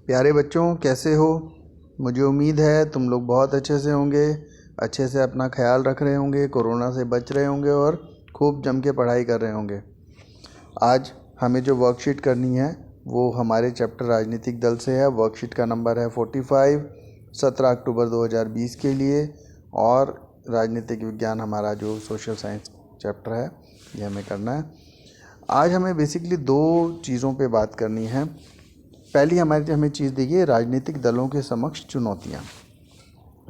प्यारे बच्चों, कैसे हो? मुझे उम्मीद है तुम लोग बहुत अच्छे से होंगे, अच्छे से अपना ख्याल रख रहे होंगे, कोरोना से बच रहे होंगे और खूब जम के पढ़ाई कर रहे होंगे। आज हमें जो वर्कशीट करनी है वो हमारे चैप्टर राजनीतिक दल से है। वर्कशीट का नंबर है 45, 17 अक्टूबर 2020 के लिए। और राजनीतिक विज्ञान हमारा जो सोशल साइंस चैप्टर है ये हमें करना है। आज हमें बेसिकली दो चीज़ों पे बात करनी है। पहली हमें चीज़ देखिए, राजनीतिक दलों के समक्ष चुनौतियाँ।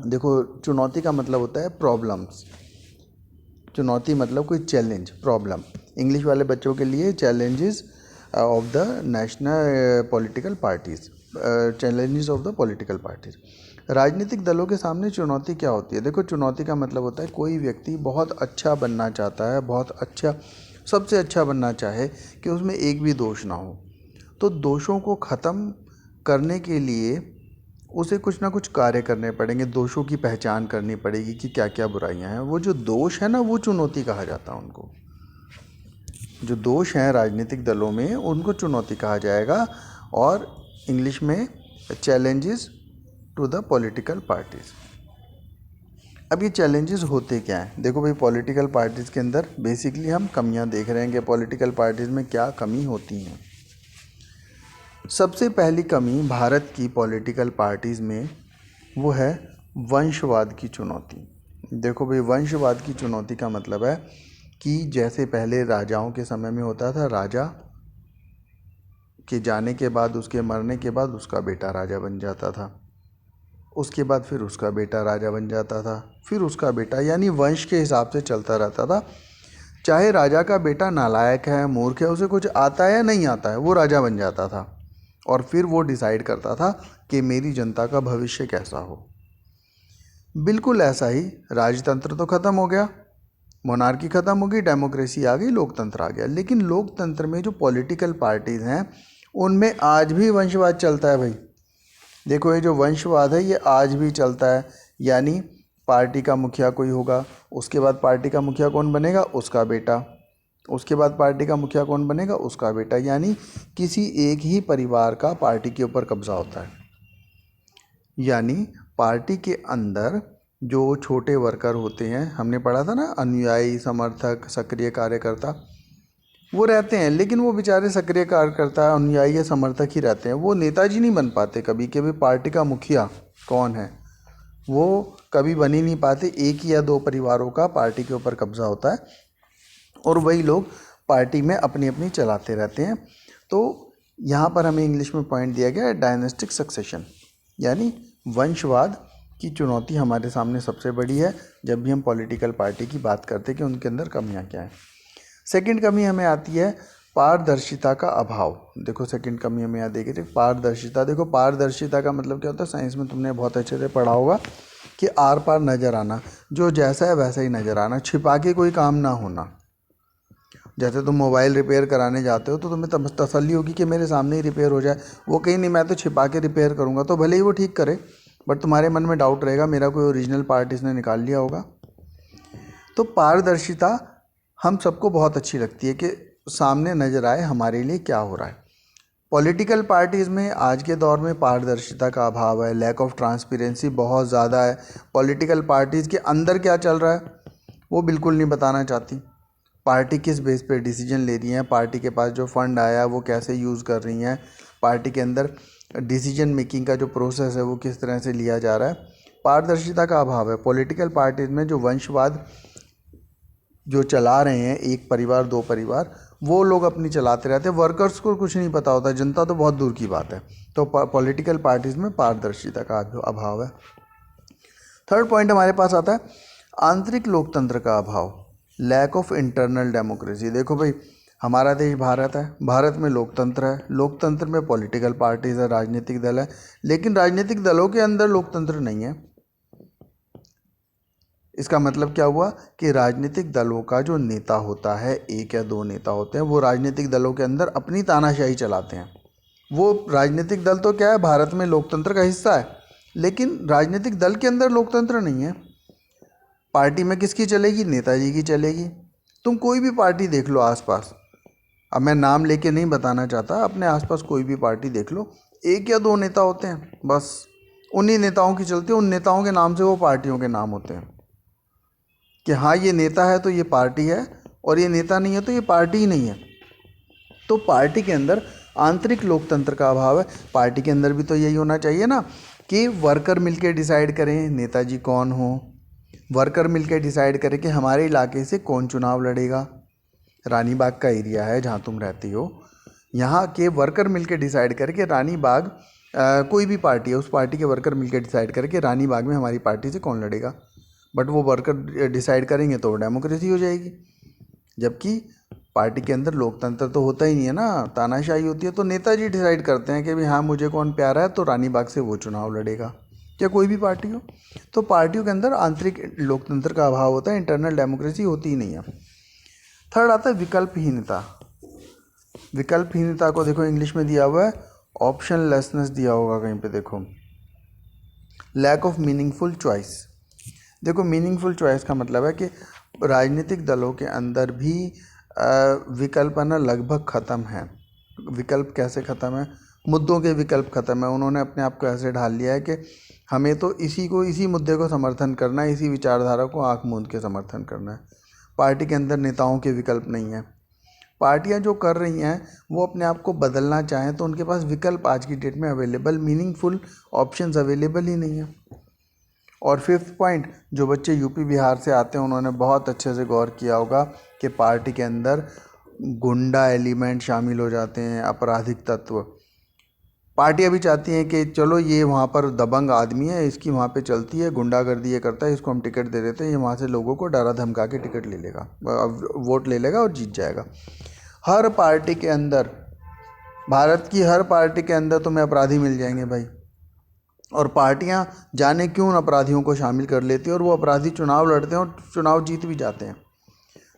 देखो, चुनौती का मतलब होता है प्रॉब्लम्स। चुनौती मतलब कोई चैलेंज, प्रॉब्लम। इंग्लिश वाले बच्चों के लिए challenges of the national political parties, challenges of the political parties. राजनीतिक दलों के सामने चुनौती क्या होती है? देखो, चुनौती का मतलब होता है कोई व्यक्ति बहुत अच्छा बनना चाहता है, बहुत अच्छा, सबसे अच्छा बनना चाहे कि उसमें एक भी दोष ना हो। तो दोषों को ख़त्म करने के लिए उसे कुछ ना कुछ कार्य करने पड़ेंगे, दोषों की पहचान करनी पड़ेगी कि क्या क्या बुराइयां हैं। वो जो दोष है ना, वो चुनौती कहा जाता है उनको। जो दोष हैं राजनीतिक दलों में उनको चुनौती कहा जाएगा, और इंग्लिश में challenges to the political parties. अब ये चैलेंजेस होते क्या हैं? देखो भाई, पॉलिटिकल पार्टीज़ के अंदर बेसिकली हम कमियां देख रहे हैं कि पॉलिटिकल पार्टीज़ में क्या कमी होती हैं। सबसे पहली कमी भारत की पॉलिटिकल पार्टीज़ में वो है वंशवाद की चुनौती। देखो भाई, वंशवाद की चुनौती का मतलब है कि जैसे पहले राजाओं के समय में होता था, राजा के जाने के बाद, उसके मरने के बाद उसका बेटा राजा बन जाता था, उसके बाद फिर उसका बेटा राजा बन जाता था, फिर उसका बेटा, यानी वंश के हिसाब से चलता रहता था। चाहे राजा का बेटा नालायक है, मूर्ख है, उसे कुछ आता है या नहीं आता है, वो राजा बन जाता था और फिर वो डिसाइड करता था कि मेरी जनता का भविष्य कैसा हो। बिल्कुल ऐसा ही राजतंत्र तो ख़त्म हो गया, मोनार्की ख़त्म हो गई, डेमोक्रेसी आ गई, लोकतंत्र आ गया। लेकिन लोकतंत्र में जो पॉलिटिकल पार्टीज़ हैं उनमें आज भी वंशवाद चलता है भाई। देखो, ये जो वंशवाद है ये आज भी चलता है। यानी पार्टी का मुखिया कोई होगा, उसके बाद पार्टी का मुखिया कौन बनेगा? उसका बेटा। उसके बाद पार्टी का मुखिया कौन बनेगा? उसका बेटा। यानी किसी एक ही परिवार का पार्टी के ऊपर कब्जा होता है। यानी पार्टी के अंदर जो छोटे वर्कर होते हैं, हमने पढ़ा था ना, अनुयायी, समर्थक, सक्रिय कार्यकर्ता, वो रहते हैं। लेकिन वो बेचारे सक्रिय कार्यकर्ता, अनुयायी या समर्थक ही रहते हैं, वो नेताजी नहीं बन पाते कभी। कभी पार्टी का मुखिया कौन है वो कभी बन ही नहीं पाते। एक या दो परिवारों का पार्टी के ऊपर कब्जा होता है और वही लोग पार्टी में अपनी अपनी चलाते रहते हैं। तो यहाँ पर हमें इंग्लिश में पॉइंट दिया गया है डायनेस्टिक सक्सेशन, यानी वंशवाद की चुनौती हमारे सामने सबसे बड़ी है जब भी हम पॉलिटिकल पार्टी की बात करते हैं कि उनके अंदर कमियाँ क्या हैं। सेकंड कमी हमें आती है पारदर्शिता का अभाव। देखो, सेकंड कमी हमें यहाँ देखिए, पारदर्शिता। देखो, पारदर्शिता का मतलब क्या होता है? साइंस में तुमने बहुत अच्छे से पढ़ा होगा कि आर पार नज़र आना, जो जैसा है वैसा ही नज़र आना, छिपा के कोई काम ना होना। जैसे तुम मोबाइल रिपेयर कराने जाते हो तो तुम्हें तसल्ली होगी कि मेरे सामने ही रिपेयर हो जाए। वो कहीं नहीं, मैं तो छिपा के रिपेयर करूँगा, तो भले ही वो ठीक करे बट तुम्हारे मन में डाउट रहेगा मेरा कोई ओरिजिनल पार्ट इसने निकाल लिया होगा। तो पारदर्शिता हम सबको बहुत अच्छी लगती है कि सामने नज़र आए हमारे लिए क्या हो रहा है। पॉलिटिकल पार्टीज़ में आज के दौर में पारदर्शिता का अभाव है, लैक ऑफ ट्रांसपेरेंसी बहुत ज़्यादा है। पॉलिटिकल पार्टीज़ के अंदर क्या चल रहा है वो बिल्कुल नहीं बताना चाहती। पार्टी किस बेस पे डिसीजन ले रही हैं, पार्टी के पास जो फंड आया है वो कैसे यूज़ कर रही हैं, पार्टी के अंदर डिसीजन मेकिंग का जो प्रोसेस है वो किस तरह से लिया जा रहा है। पारदर्शिता का अभाव है पॉलिटिकल पार्टीज़ में। जो वंशवाद जो चला रहे हैं, एक परिवार दो परिवार, वो लोग अपनी चलाते रहते हैं, वर्कर्स को कुछ नहीं पता होता, जनता तो बहुत दूर की बात है। तो पॉलिटिकल पार्टीज़ में पारदर्शिता का अभाव है। थर्ड पॉइंट हमारे पास आता है आंतरिक लोकतंत्र का अभाव, लैक ऑफ इंटरनल डेमोक्रेसी। देखो भाई, हमारा देश भारत है, भारत में लोकतंत्र है, लोकतंत्र में पॉलिटिकल पार्टीज़ है, राजनीतिक दल है, लेकिन राजनीतिक दलों के अंदर लोकतंत्र नहीं है। इसका मतलब क्या हुआ कि राजनीतिक दलों का जो नेता होता है, एक या दो नेता होते हैं, वो राजनीतिक दलों के अंदर अपनी तानाशाही चलाते हैं। वो राजनीतिक दल तो क्या है, भारत में लोकतंत्र का हिस्सा है, लेकिन राजनीतिक दल के अंदर लोकतंत्र नहीं है। पार्टी में किसकी चलेगी? नेताजी की चलेगी। तुम कोई भी पार्टी देख लो आसपास, अब मैं नाम लेके नहीं बताना चाहता, अपने आसपास कोई भी पार्टी देख लो, एक या दो नेता होते हैं बस, उन्हीं नेताओं की चलती है, उन नेताओं के नाम से वो पार्टियों के नाम होते हैं कि हाँ ये नेता है तो ये पार्टी है, और ये नेता नहीं है तो ये पार्टी ही नहीं है। तो पार्टी के अंदर आंतरिक लोकतंत्र का अभाव है। पार्टी के अंदर भी तो यही होना चाहिए ना कि वर्कर मिलके डिसाइड करें नेताजी कौन हो, वर्कर मिलके डिसाइड करें कि हमारे इलाके से कौन चुनाव लड़ेगा। रानी बाग का एरिया है जहाँ तुम रहती हो, यहाँ के वर्कर मिलके डिसाइड करके रानी बाग कोई भी पार्टी है उस पार्टी के वर्कर मिलके डिसाइड करके रानी बाग में हमारी पार्टी से कौन लड़ेगा। बट वो वर्कर डिसाइड करेंगे तो डेमोक्रेसी हो जाएगी, जबकि पार्टी के अंदर लोकतंत्र तो होता ही नहीं है ना, तानाशाही होती है। तो नेताजी डिसाइड करते हैं कि भाई हाँ मुझे कौन प्यारा है तो रानी बाग से वो चुनाव लड़ेगा, या कोई भी पार्टी हो। तो पार्टियों के अंदर आंतरिक लोकतंत्र का अभाव होता है, इंटरनल डेमोक्रेसी होती ही नहीं है। थर्ड आता है विकल्पहीनता। विकल्पहीनता को देखो इंग्लिश में दिया हुआ है ऑप्शन लेसनेस दिया होगा कहीं पे, देखो लैक ऑफ मीनिंगफुल चॉइस। देखो मीनिंगफुल चॉइस का मतलब है कि राजनीतिक दलों के अंदर भी विकल्प ना लगभग ख़त्म है। विकल्प कैसे ख़त्म है? मुद्दों के विकल्प ख़त्म है। उन्होंने अपने आप को ऐसे ढाल लिया है कि हमें तो इसी मुद्दे को समर्थन करना है, इसी विचारधारा को आंख मूंद के समर्थन करना है। पार्टी के अंदर नेताओं के विकल्प नहीं है। पार्टियां जो कर रही हैं वो अपने आप को बदलना चाहें तो उनके पास विकल्प आज की डेट में अवेलेबल, मीनिंगफुल ऑप्शंस अवेलेबल ही नहीं है। और फिफ्थ पॉइंट, जो बच्चे यूपी बिहार से आते हैं उन्होंने बहुत अच्छे से गौर किया होगा कि पार्टी के अंदर गुंडा एलिमेंट शामिल हो जाते हैं, आपराधिक तत्व। पार्टियां भी चाहती हैं कि चलो ये वहाँ पर दबंग आदमी है, इसकी वहाँ पे चलती है, गुंडागर्दी ये करता है, इसको हम टिकट दे देते हैं, ये वहाँ से लोगों को डरा धमका के टिकट ले लेगा, वोट ले लेगा और जीत जाएगा। हर पार्टी के अंदर, भारत की हर पार्टी के अंदर तुम्हें अपराधी मिल जाएंगे भाई। और पार्टियां जाने क्यों उन अपराधियों को शामिल कर लेती हैं और वो अपराधी चुनाव लड़ते हैं और चुनाव जीत भी जाते हैं।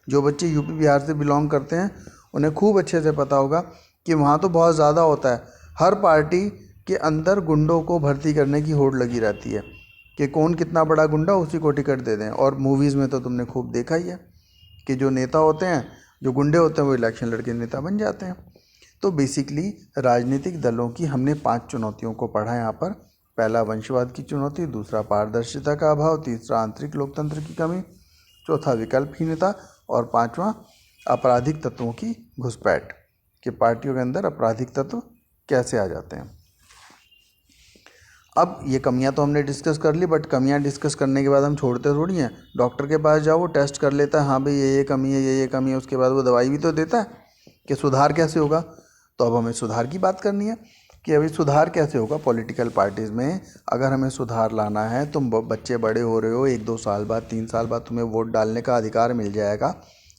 जो बच्चे यूपी बिहार से बिलोंग करते हैं उन्हें खूब अच्छे से पता होगा कि वहाँ तो बहुत ज़्यादा होता है। हर पार्टी के अंदर गुंडों को भर्ती करने की होड़ लगी रहती है कि कौन कितना बड़ा गुंडा उसी को टिकट दे दें। और मूवीज़ में तो तुमने खूब देखा ही है कि जो नेता होते हैं, जो गुंडे होते हैं, वो इलेक्शन लड़के नेता बन जाते हैं। तो बेसिकली राजनीतिक दलों की हमने 5 चुनौतियों को पढ़ा यहाँ पर। पहला वंशवाद की चुनौती, दूसरा पारदर्शिता का अभाव, तीसरा आंतरिक लोकतंत्र की कमी, चौथा विकल्पहीनता, और पांचवा आपराधिक तत्वों की घुसपैठ, कि पार्टियों के अंदर आपराधिक तत्व कैसे आ जाते हैं। अब ये कमियां तो हमने डिस्कस कर ली, बट कमियां डिस्कस करने के बाद हम छोड़ते थोड़ी हैं। डॉक्टर के पास जाओ, वो टेस्ट कर लेता है, हाँ भाई ये कमी है, ये कमी है, उसके बाद वो दवाई भी तो देता है कि सुधार कैसे होगा। तो अब हमें सुधार की बात करनी है कि अभी सुधार कैसे होगा पॉलिटिकल पार्टीज़ में। अगर हमें सुधार लाना है, तुम बच्चे बड़े हो रहे हो, 1-2 साल बाद, 3 साल बाद तुम्हें वोट डालने का अधिकार मिल जाएगा,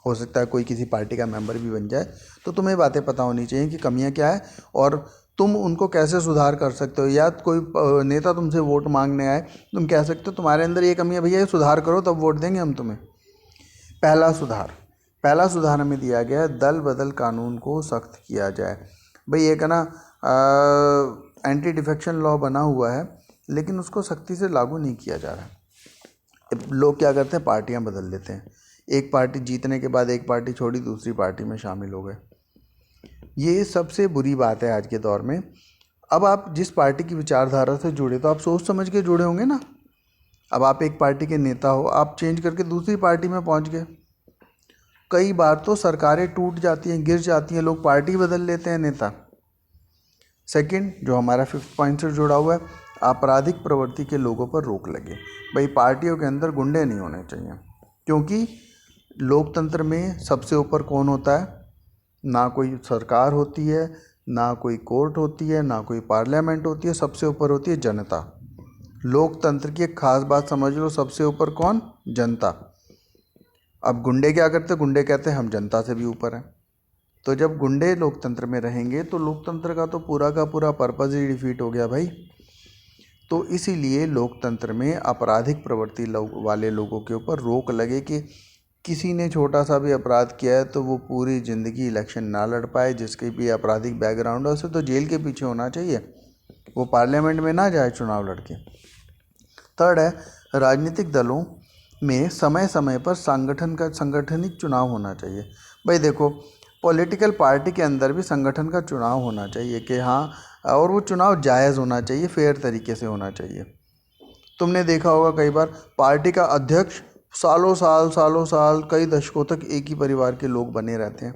हो सकता है कोई किसी पार्टी का मेंबर भी बन जाए, तो तुम्हें बातें पता होनी चाहिए कि कमियां क्या है और तुम उनको कैसे सुधार कर सकते हो। या कोई नेता तुमसे वोट मांगने आए, तुम कह सकते हो तुम्हारे अंदर ये कमी है भैया, ये सुधार करो तब वोट देंगे हम तुम्हें। पहला सुधार हमें दिया गया है, दल बदल कानून को सख्त किया जाए। भाई एक है ना एंटी डिफेक्शन लॉ बना हुआ है, लेकिन उसको सख्ती से लागू नहीं किया जा रहा है। लोग क्या करते हैं, पार्टियां बदल लेते हैं, एक पार्टी जीतने के बाद एक पार्टी छोड़ी, दूसरी पार्टी में शामिल हो गए। ये सबसे बुरी बात है आज के दौर में। अब आप जिस पार्टी की विचारधारा से जुड़े, तो आप सोच समझ के जुड़े होंगे ना। अब आप एक पार्टी के नेता हो, आप चेंज करके दूसरी पार्टी में पहुंच गए। कई बार तो सरकारें टूट जाती हैं, गिर जाती हैं, लोग पार्टी बदल लेते हैं, नेता। सेकंड, जो हमारा 5th पॉइंट से जुड़ा हुआ है, आपराधिक प्रवृत्ति के लोगों पर रोक लगे। भाई पार्टियों के अंदर गुंडे नहीं होने चाहिए, क्योंकि लोकतंत्र में सबसे ऊपर कौन होता है? ना कोई सरकार होती है, ना कोई कोर्ट होती है, ना कोई पार्लियामेंट होती है, सबसे ऊपर होती है जनता। लोकतंत्र की एक खास बात समझ लो, सबसे ऊपर कौन? जनता। अब गुंडे क्या करते? गुंडे कहते हैं हम जनता से भी ऊपर हैं। तो जब गुंडे लोकतंत्र में रहेंगे तो लोकतंत्र का तो पूरा का पूरा पर्पज़ ही डिफीट हो गया भाई। तो इसीलिए लोकतंत्र में आपराधिक प्रवृत्ति वाले लोगों के ऊपर रोक लगे कि किसी ने छोटा सा भी अपराध किया है तो वो पूरी ज़िंदगी इलेक्शन ना लड़ पाए। जिसके भी आपराधिक बैकग्राउंड है उसे तो जेल के पीछे होना चाहिए, वो पार्लियामेंट में ना जाए चुनाव लड़के। थर्ड है, राजनीतिक दलों में समय समय पर सांगठनिक चुनाव होना चाहिए। भाई देखो, पॉलिटिकल पार्टी के अंदर भी संगठन का चुनाव होना चाहिए कि हाँ, और वो चुनाव जायज़ होना चाहिए, फेयर तरीके से होना चाहिए। तुमने देखा होगा कई बार पार्टी का अध्यक्ष सालों साल कई दशकों तक एक ही परिवार के लोग बने रहते हैं,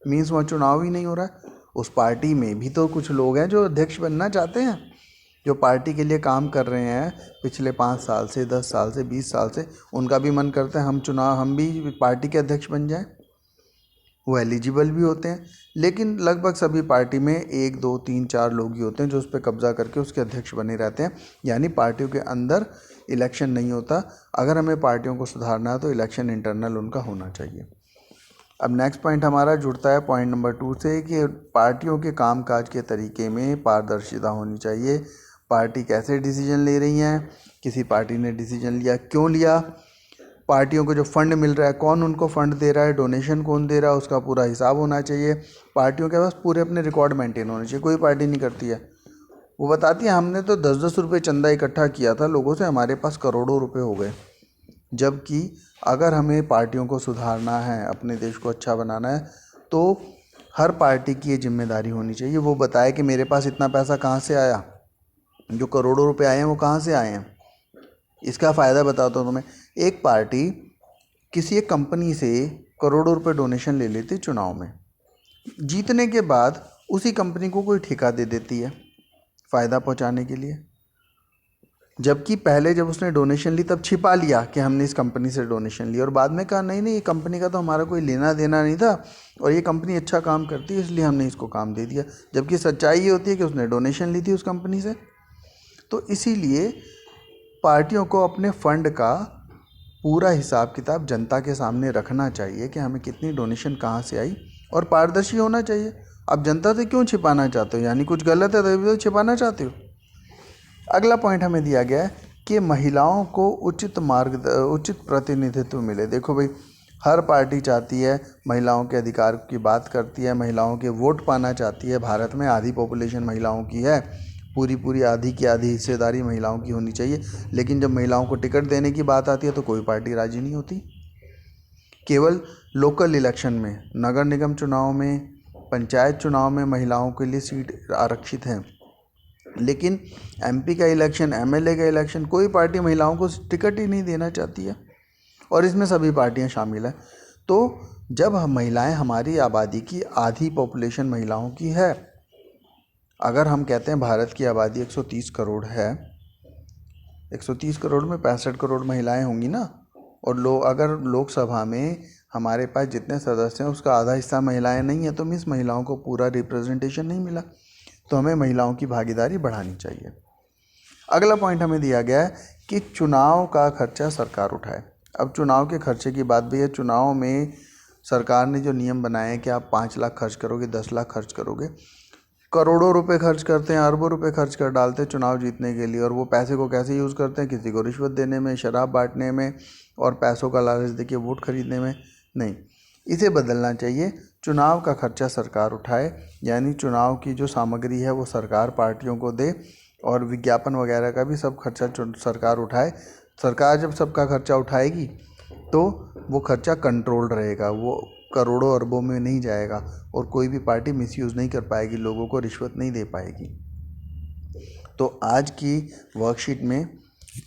मीन्स वहाँ चुनाव ही नहीं हो रहा है। उस पार्टी में भी तो कुछ लोग हैं जो अध्यक्ष बनना चाहते हैं, जो पार्टी के लिए काम कर रहे हैं पिछले 5 साल से, 10 साल से, 20 साल से, उनका भी मन करता है हम भी पार्टी के अध्यक्ष बन जाएं। वो एलिजिबल भी होते हैं, लेकिन लगभग सभी पार्टी में 1 2 3 4 लोग ही होते हैं जो उस पर कब्जा करके उसके अध्यक्ष बने रहते हैं। यानी पार्टियों के अंदर इलेक्शन नहीं होता। अगर हमें पार्टियों को सुधारना है तो इलेक्शन इंटरनल उनका होना चाहिए। अब नेक्स्ट पॉइंट हमारा जुड़ता है पॉइंट नंबर 2 से कि पार्टियों के कामकाज के तरीके में पारदर्शिता होनी चाहिए। पार्टी कैसे डिसीजन ले रही हैं, किसी पार्टी ने डिसीजन लिया क्यों लिया, पार्टियों को जो फंड मिल रहा है कौन उनको फंड दे रहा है, डोनेशन कौन दे रहा है, उसका पूरा हिसाब होना चाहिए। पार्टियों के पास पूरे अपने रिकॉर्ड मेंटेन होने चाहिए। कोई पार्टी नहीं करती है, वो बताती है हमने तो 10-10 रुपये चंदा इकट्ठा किया था लोगों से, हमारे पास करोड़ों रुपए हो गए। जबकि अगर हमें पार्टियों को सुधारना है, अपने देश को अच्छा बनाना है, तो हर पार्टी की ये जिम्मेदारी होनी चाहिए, वो बताए कि मेरे पास इतना पैसा कहाँ से आया, जो करोड़ों रुपए आए हैं वो कहाँ से आए हैं। इसका फ़ायदा बताता हूँ तुम्हें। एक पार्टी किसी एक कंपनी से करोड़ों रुपए डोनेशन ले लेती चुनाव में, जीतने के बाद उसी कंपनी को कोई ठेका दे देती है फ़ायदा पहुंचाने के लिए। जबकि पहले जब उसने डोनेशन ली तब छिपा लिया कि हमने इस कंपनी से डोनेशन लिया, और बाद में कहा नहीं ये कंपनी का तो हमारा कोई लेना देना नहीं था और ये कंपनी अच्छा काम करती है इसलिए हमने इसको काम दे दिया। जबकि सच्चाई ये होती है कि उसने डोनेशन ली थी उस कंपनी से। तो इसीलिए पार्टियों को अपने फंड का पूरा हिसाब किताब जनता के सामने रखना चाहिए कि हमें कितनी डोनेशन कहाँ से आई, और पारदर्शी होना चाहिए। अब जनता से क्यों छिपाना चाहते हो, यानी कुछ गलत है तभी तो छिपाना चाहते हो। अगला पॉइंट हमें दिया गया है कि महिलाओं को उचित प्रतिनिधित्व मिले। देखो भाई, हर पार्टी चाहती है, महिलाओं के अधिकार की बात करती है, महिलाओं के वोट पाना चाहती है। भारत में आधी पॉपुलेशन महिलाओं की है, पूरी आधी की आधी हिस्सेदारी महिलाओं की होनी चाहिए। लेकिन जब महिलाओं को टिकट देने की बात आती है तो कोई पार्टी राजी नहीं होती। केवल लोकल इलेक्शन में, नगर निगम चुनाव में, पंचायत चुनाव में महिलाओं के लिए सीट आरक्षित है, लेकिन एमपी का इलेक्शन, एमएलए का इलेक्शन, कोई पार्टी महिलाओं को टिकट ही नहीं देना चाहती है, और इसमें सभी पार्टियां शामिल हैं। तो जब महिलाएं, हमारी आबादी की आधी पॉपुलेशन महिलाओं की है, अगर हम कहते हैं भारत की आबादी 130 करोड़ है, 130 करोड़ में 65 करोड़ महिलाएं होंगी ना, और अगर लोकसभा में हमारे पास जितने सदस्य हैं उसका आधा हिस्सा महिलाएं नहीं है, तो मीन्स महिलाओं को पूरा रिप्रेजेंटेशन नहीं मिला। तो हमें महिलाओं की भागीदारी बढ़ानी चाहिए। अगला पॉइंट हमें दिया गया है कि चुनाव का खर्चा सरकार उठाए। अब चुनाव के खर्चे की बात भी है। चुनाव में सरकार ने जो नियम बनाए हैं कि आप 5 लाख खर्च करोगे, 10 लाख खर्च करोगे, करोड़ों रुपए खर्च करते हैं, अरबों रुपए खर्च कर डालते हैं चुनाव जीतने के लिए, और वो पैसे को कैसे यूज़ करते हैं, किसी को रिश्वत देने में, शराब बांटने में, और पैसों का लालच देके वोट खरीदने में। नहीं, इसे बदलना चाहिए। चुनाव का खर्चा सरकार उठाए, यानी चुनाव की जो सामग्री है वो सरकार पार्टियों को दे, और विज्ञापन वगैरह का भी सब खर्चा सरकार उठाए। सरकार जब सबका खर्चा उठाएगी तो वो खर्चा कंट्रोल्ड रहेगा, वो करोड़ों अरबों में नहीं जाएगा, और कोई भी पार्टी मिसयूज़ नहीं कर पाएगी, लोगों को रिश्वत नहीं दे पाएगी। तो आज की वर्कशीट में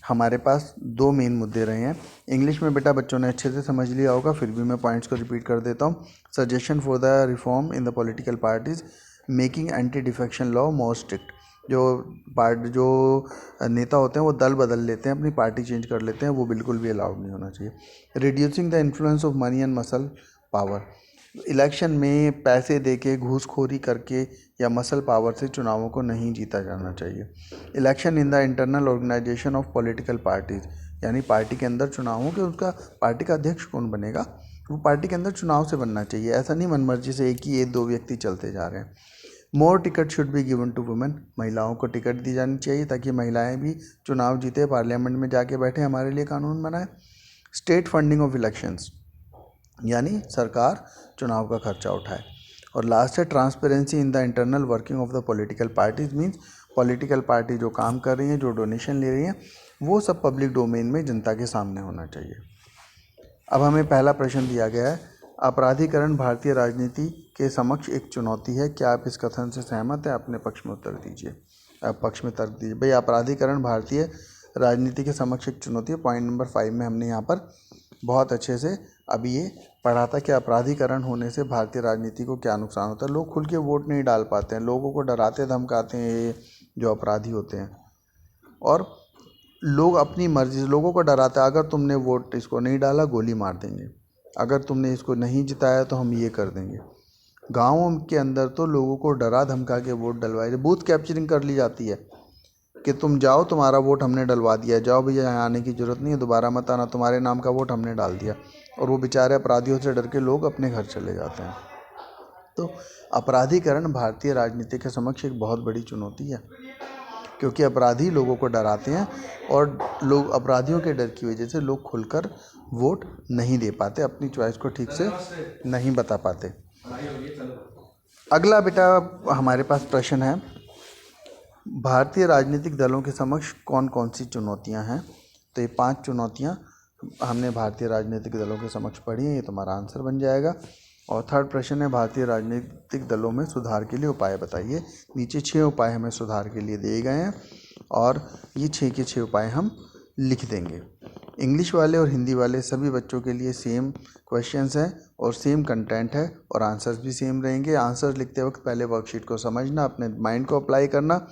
हमारे पास 2 मेन मुद्दे रहे हैं। इंग्लिश में बेटा बच्चों ने अच्छे से समझ लिया होगा, फिर भी मैं पॉइंट्स को रिपीट कर देता हूँ। Suggestion for the reform in the political parties, making anti defection law more strict. जो नेता होते हैं वो दल बदल लेते हैं, अपनी पार्टी चेंज कर लेते हैं, वो बिल्कुल भी अलाउड नहीं होना चाहिए। Reducing the influence of money and muscle power, election में पैसे देके, घूसखोरी करके या मसल पावर से चुनावों को नहीं जीता जाना चाहिए। Election in the internal organisation of political parties, यानी पार्टी के अंदर चुनाव हो कि उसका पार्टी का अध्यक्ष कौन बनेगा वो पार्टी के अंदर चुनाव से बनना चाहिए। ऐसा नहीं मनमर्जी से एक ही 2 व्यक्ति चलते जा रहे हैं। More ticket should be given to women, महिलाओं को टिकट दी जानी चाहिए ताकि महिलाएं भी चुनाव जीते, पार्लियामेंट में जाके बैठे, हमारे लिए कानून बनाए। स्टेट फंडिंग ऑफ इलेक्शंस, यानी सरकार चुनाव का खर्चा उठाए। और लास्ट है transparency in the internal working of the political parties, means political party जो काम कर रही हैं, जो डोनेशन ले रही हैं, वो सब पब्लिक डोमेन में जनता के सामने होना चाहिए। अब हमें पहला प्रश्न दिया गया है, अपराधीकरण भारतीय राजनीति के समक्ष एक चुनौती है, क्या आप इस कथन से सहमत हैं? अपने पक्ष में उत्तर दीजिए, आप पक्ष में तर्क दीजिए। भाई अपराधीकरण भारतीय राजनीति के समक्ष एक चुनौती है, पॉइंट नंबर 5 में हमने यहाँ पर बहुत अच्छे से अभी ये पढ़ा था कि अपराधीकरण होने से भारतीय राजनीति को क्या नुकसान होता है। लोग खुल के वोट नहीं डाल पाते हैं, लोगों को डराते धमकाते हैं ये जो अपराधी होते हैं, और लोग अपनी मर्जी से लोगों को डराते हैं, अगर तुमने वोट इसको नहीं डाला गोली मार देंगे, अगर तुमने इसको नहीं जिताया तो हम ये कर देंगे। गाँवों के अंदर तो लोगों को डरा धमका के वोट डलवाए, बूथ कैप्चरिंग कर ली जाती है कि तुम जाओ, तुम्हारा वोट हमने डलवा दिया, जाओ भैया यहाँ आने की ज़रूरत नहीं है, दोबारा मत आना, तुम्हारे नाम का वोट हमने डाल दिया, और वो बेचारे अपराधियों से डर के लोग अपने घर चले जाते हैं। तो अपराधीकरण भारतीय राजनीति के समक्ष एक बहुत बड़ी चुनौती है, क्योंकि अपराधी लोगों को डराते हैं और लोग अपराधियों के डर की वजह से लोग खुलकर वोट नहीं दे पाते, अपनी चॉइस को ठीक से नहीं बता पाते। अगला बेटा हमारे पास प्रश्न है, भारतीय राजनीतिक दलों के समक्ष कौन कौन सी चुनौतियां हैं? तो ये 5 चुनौतियां हमने भारतीय राजनीतिक दलों के समक्ष पढ़ी हैं, ये तुम्हारा आंसर बन जाएगा। और थर्ड प्रश्न है, भारतीय राजनीतिक दलों में सुधार के लिए उपाय बताइए। नीचे 6 उपाय हमें सुधार के लिए दिए गए हैं और ये 6 के 6 उपाय हम लिख देंगे। इंग्लिश वाले और हिंदी वाले सभी बच्चों के लिए सेम क्वेश्चंस हैं और सेम कंटेंट है और आंसर्स भी सेम रहेंगे। आंसर्स लिखते वक्त पहले वर्कशीट को समझना, अपने माइंड को अप्लाई करना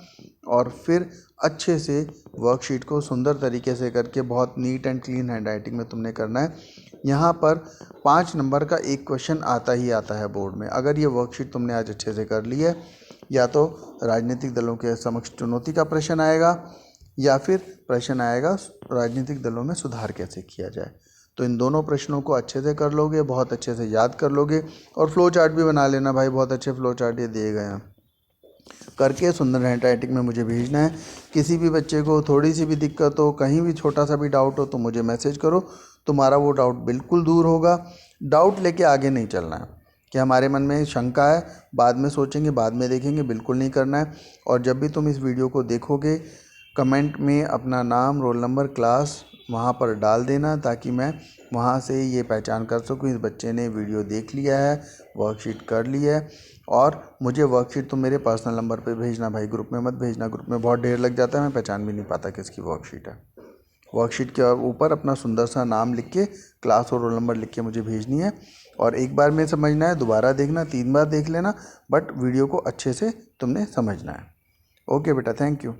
और फिर अच्छे से वर्कशीट को सुंदर तरीके से करके बहुत नीट एंड क्लीन हैंडराइटिंग में तुमने करना है। यहाँ पर 5 नंबर का एक क्वेश्चन आता ही आता है बोर्ड में। अगर ये वर्कशीट तुमने आज अच्छे से कर ली है, या तो राजनीतिक दलों के समक्ष चुनौती का प्रश्न आएगा या फिर प्रश्न आएगा राजनीतिक दलों में सुधार कैसे किया जाए। तो इन दोनों प्रश्नों को अच्छे से कर लोगे, बहुत अच्छे से याद कर लोगे और फ्लो चार्ट भी बना लेना भाई, बहुत अच्छे फ्लो चार्ट ये दिए गए हैं, करके सुंदर हैंडराइटिंग में मुझे भेजना है। किसी भी बच्चे को थोड़ी सी भी दिक्कत हो, कहीं भी छोटा सा भी डाउट हो तो मुझे मैसेज करो, तुम्हारा वो डाउट बिल्कुल दूर होगा। डाउट लेके आगे नहीं चलना है कि हमारे मन में शंका है, बाद में सोचेंगे, बाद में देखेंगे, बिल्कुल नहीं करना है। और जब भी तुम इस वीडियो को देखोगे, कमेंट में अपना नाम, रोल नंबर, क्लास वहाँ पर डाल देना, ताकि मैं वहाँ से ये पहचान कर सकूँ इस बच्चे ने वीडियो देख लिया है, वर्कशीट कर ली है। और मुझे वर्कशीट तुम मेरे पर्सनल नंबर पे भेजना भाई, ग्रुप में मत भेजना, ग्रुप में बहुत ढेर लग जाता है, मैं पहचान भी नहीं पाता किसकी वर्कशीट है। वर्कशीट के ऊपर अपना सुंदर सा नाम लिख के, क्लास और रोल नंबर लिख के मुझे भेजनी है। और एक बार में समझना है, दोबारा देखना, 3 बार देख लेना, बट वीडियो को अच्छे से तुमने समझना है। ओके बेटा, थैंक यू।